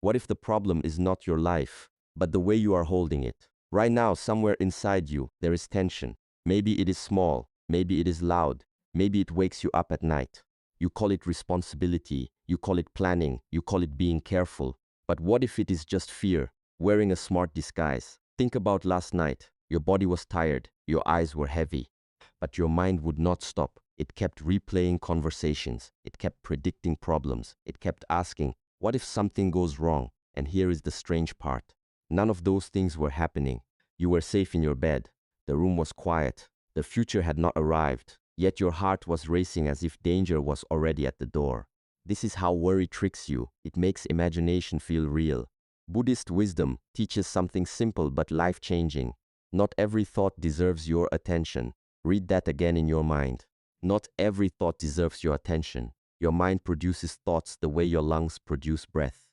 What if the problem is not your life, but the way you are holding it? Right now, somewhere inside you, there is tension. Maybe it is small, maybe it is loud, maybe it wakes you up at night. You call it responsibility, you call it planning, you call it being careful. But what if it is just fear, wearing a smart disguise? Think about last night. Your body was tired, your eyes were heavy, but your mind would not stop. It kept replaying conversations, it kept predicting problems, it kept asking, what if something goes wrong? And here is the strange part. None of those things were happening. You were safe in your bed. The room was quiet. The future had not arrived. Yet your heart was racing as if danger was already at the door. This is how worry tricks you. It makes imagination feel real. Buddhist wisdom teaches something simple but life-changing. Not every thought deserves your attention. Read that again in your mind. Not every thought deserves your attention. Your mind produces thoughts the way your lungs produce breath.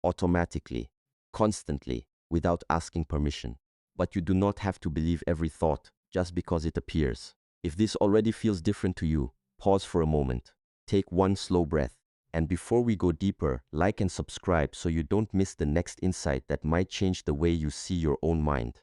Automatically, constantly, without asking permission. But you do not have to believe every thought just because it appears. If this already feels different to you, pause for a moment. Take one slow breath. And before we go deeper, like and subscribe so you don't miss the next insight that might change the way you see your own mind.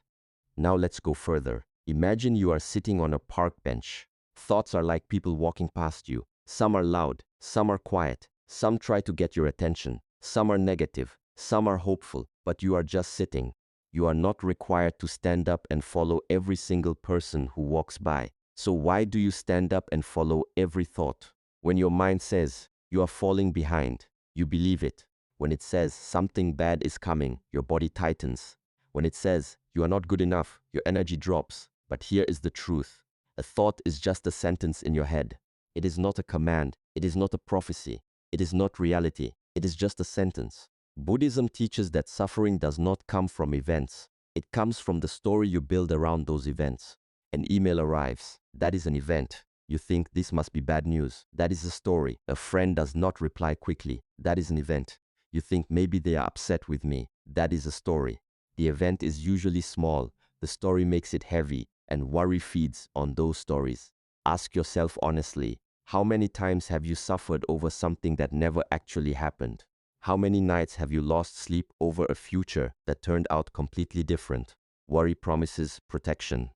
Now let's go further. Imagine you are sitting on a park bench. Thoughts are like people walking past you. Some are loud, some are quiet, some try to get your attention, some are negative, some are hopeful, but you are just sitting. You are not required to stand up and follow every single person who walks by. So why do you stand up and follow every thought? When your mind says, you are falling behind, you believe it. When it says something bad is coming, your body tightens. When it says you are not good enough, your energy drops. But here is the truth. A thought is just a sentence in your head. It is not a command. It is not a prophecy. It is not reality. It is just a sentence. Buddhism teaches that suffering does not come from events. It comes from the story you build around those events. An email arrives. That is an event. You think this must be bad news. That is a story. A friend does not reply quickly. That is an event. You think maybe they are upset with me. That is a story. The event is usually small. The story makes it heavy, and worry feeds on those stories. Ask yourself honestly, how many times have you suffered over something that never actually happened? How many nights have you lost sleep over a future that turned out completely different? Worry promises protection.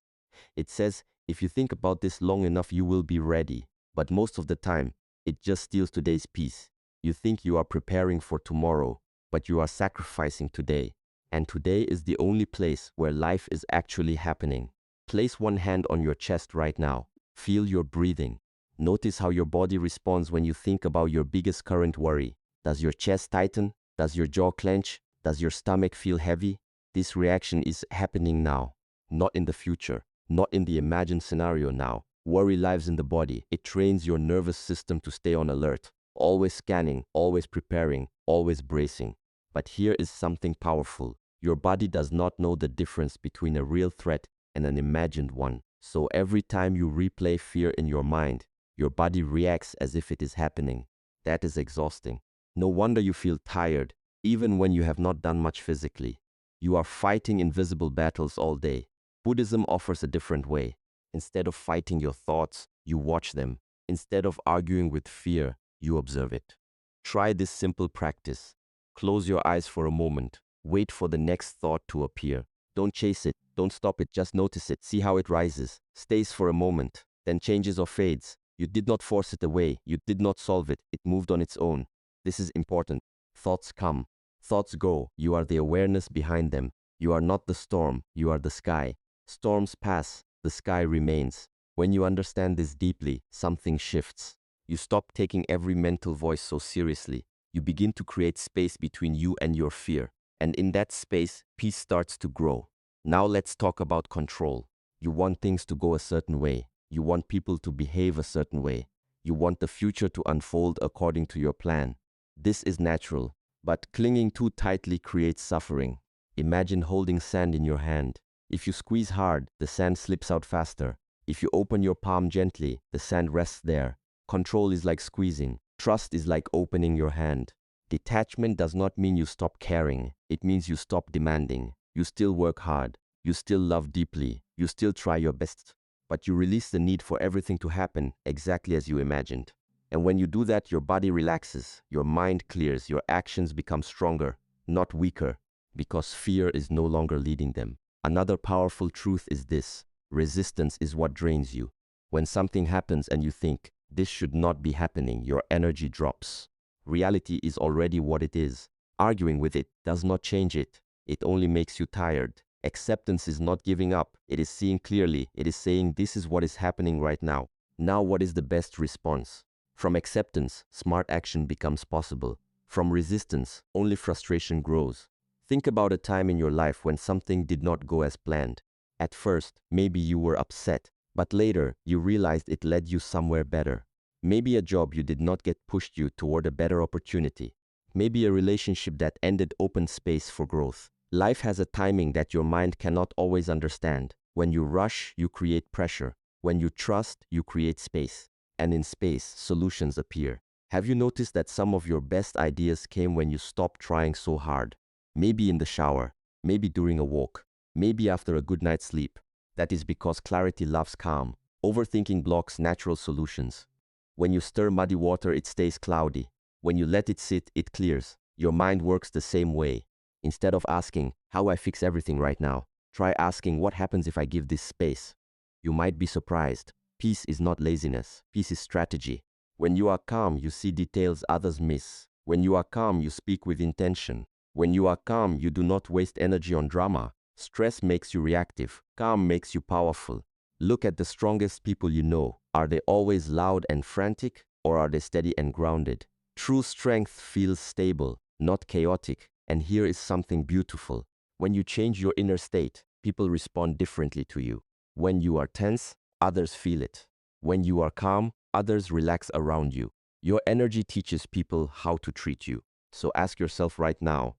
It says, if you think about this long enough, you will be ready. But most of the time, it just steals today's peace. You think you are preparing for tomorrow, but you are sacrificing today. And today is the only place where life is actually happening. Place one hand on your chest right now. Feel your breathing. Notice how your body responds when you think about your biggest current worry. Does your chest tighten? Does your jaw clench? Does your stomach feel heavy? This reaction is happening now, not in the future. Not in the imagined scenario now. Worry lives in the body. It trains your nervous system to stay on alert, always scanning, always preparing, always bracing. But here is something powerful. Your body does not know the difference between a real threat and an imagined one. So every time you replay fear in your mind, your body reacts as if it is happening. That is exhausting. No wonder you feel tired, even when you have not done much physically. You are fighting invisible battles all day. Buddhism offers a different way. Instead of fighting your thoughts, you watch them. Instead of arguing with fear, you observe it. Try this simple practice. Close your eyes for a moment. Wait for the next thought to appear. Don't chase it. Don't stop it. Just notice it. See how it rises, stays for a moment, then changes or fades. You did not force it away. You did not solve it. It moved on its own. This is important. Thoughts come. Thoughts go. You are the awareness behind them. You are not the storm. You are the sky. Storms pass, the sky remains. When you understand this deeply, something shifts. You stop taking every mental voice so seriously. You begin to create space between you and your fear. And in that space, peace starts to grow. Now let's talk about control. You want things to go a certain way. You want people to behave a certain way. You want the future to unfold according to your plan. This is natural, but clinging too tightly creates suffering. Imagine holding sand in your hand. If you squeeze hard, the sand slips out faster. If you open your palm gently, the sand rests there. Control is like squeezing. Trust is like opening your hand. Detachment does not mean you stop caring. It means you stop demanding. You still work hard. You still love deeply. You still try your best. But you release the need for everything to happen exactly as you imagined. And when you do that, your body relaxes, your mind clears, your actions become stronger. not weaker, because fear is no longer leading them. Another powerful truth is this: resistance is what drains you. When something happens and you think, this should not be happening, your energy drops. Reality is already what it is. Arguing with it does not change it. It only makes you tired. Acceptance is not giving up. It is seeing clearly. It is saying, this is what is happening right now. Now what is the best response? From acceptance, smart action becomes possible. From resistance, only frustration grows. Think about a time in your life when something did not go as planned. At first, maybe you were upset, but later you realized it led you somewhere better. Maybe a job you did not get pushed you toward a better opportunity. Maybe a relationship that ended opened space for growth. Life has a timing that your mind cannot always understand. When you rush, you create pressure. When you trust, you create space. And in space, solutions appear. Have you noticed that some of your best ideas came when you stopped trying so hard? Maybe in the shower, maybe during a walk, maybe after a good night's sleep. That is because clarity loves calm. Overthinking blocks natural solutions. When you stir muddy water, it stays cloudy. When you let it sit, it clears. Your mind works the same way. Instead of asking, how do I fix everything right now? Try asking, what happens if I give this space? You might be surprised. Peace is not laziness. Peace is strategy. When you are calm, you see details others miss. When you are calm, you speak with intention. When you are calm, you do not waste energy on drama. Stress makes you reactive. Calm makes you powerful. Look at the strongest people you know. Are they always loud and frantic, or are they steady and grounded? True strength feels stable, not chaotic. And here is something beautiful. When you change your inner state, people respond differently to you. When you are tense, others feel it. When you are calm, others relax around you. Your energy teaches people how to treat you. So ask yourself right now,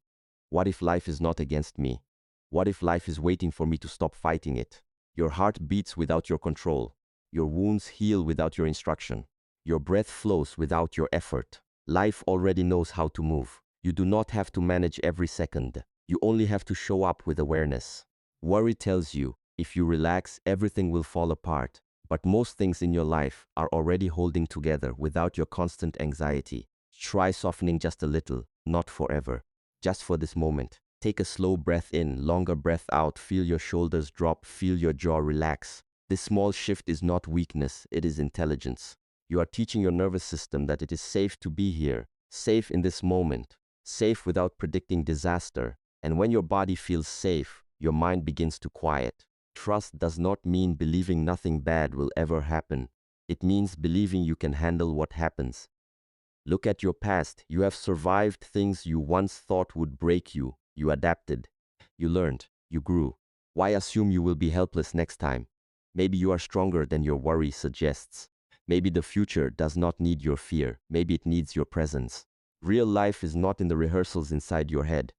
what if life is not against me? What if life is waiting for me to stop fighting it? Your heart beats without your control. Your wounds heal without your instruction. Your breath flows without your effort. Life already knows how to move. You do not have to manage every second. You only have to show up with awareness. Worry tells you, if you relax, everything will fall apart. But most things in your life are already holding together without your constant anxiety. Try softening just a little, not forever. Just for this moment. Take a slow breath in, longer breath out, feel your shoulders drop, feel your jaw relax. This small shift is not weakness, it is intelligence. You are teaching your nervous system that it is safe to be here, safe in this moment, safe without predicting disaster. And when your body feels safe, your mind begins to quiet. Trust does not mean believing nothing bad will ever happen. It means believing you can handle what happens. Look at your past. You have survived things you once thought would break you. You adapted. You learned. You grew. Why assume you will be helpless next time? Maybe you are stronger than your worry suggests. Maybe the future does not need your fear. Maybe it needs your presence. Real life is not in the rehearsals inside your head.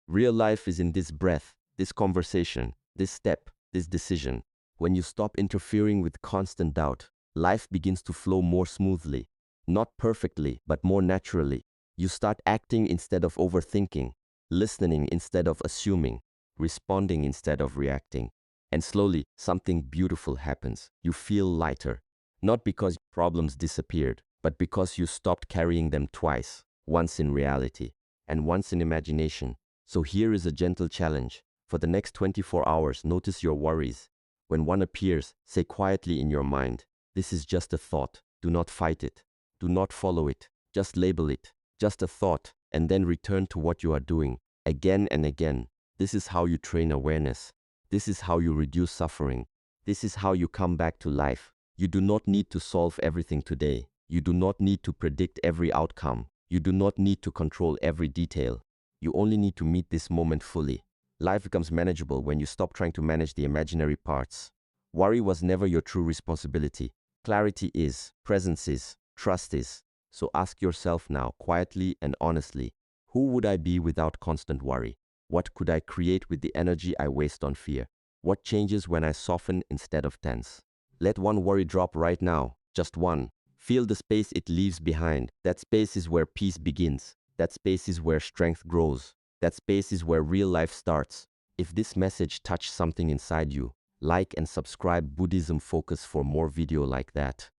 Real life is in this breath, this conversation, this step, this decision. When you stop interfering with constant doubt, life begins to flow more smoothly. Not perfectly, but more naturally. You start acting instead of overthinking, listening instead of assuming, responding instead of reacting. And slowly, something beautiful happens. You feel lighter. Not because problems disappeared, but because you stopped carrying them twice. Once in reality, and once in imagination. So here is a gentle challenge. For the next 24 hours, notice your worries. When one appears, say quietly in your mind, this is just a thought. Do not fight it. Do not follow it. Just label it. Just a thought, and then return to what you are doing. Again and again. This is how you train awareness. This is how you reduce suffering. This is how you come back to life. You do not need to solve everything today. You do not need to predict every outcome. You do not need to control every detail. You only need to meet this moment fully. Life becomes manageable when you stop trying to manage the imaginary parts. Worry was never your true responsibility. Clarity is, presence is, trust is. So ask yourself now, quietly and honestly, who would I be without constant worry? What could I create with the energy I waste on fear? What changes when I soften instead of tense? Let one worry drop right now, just one. Feel the space it leaves behind. That space is where peace begins. That space is where strength grows. That space is where real life starts. If this message touched something inside you, like and subscribe Buddhism Focus for more video like that.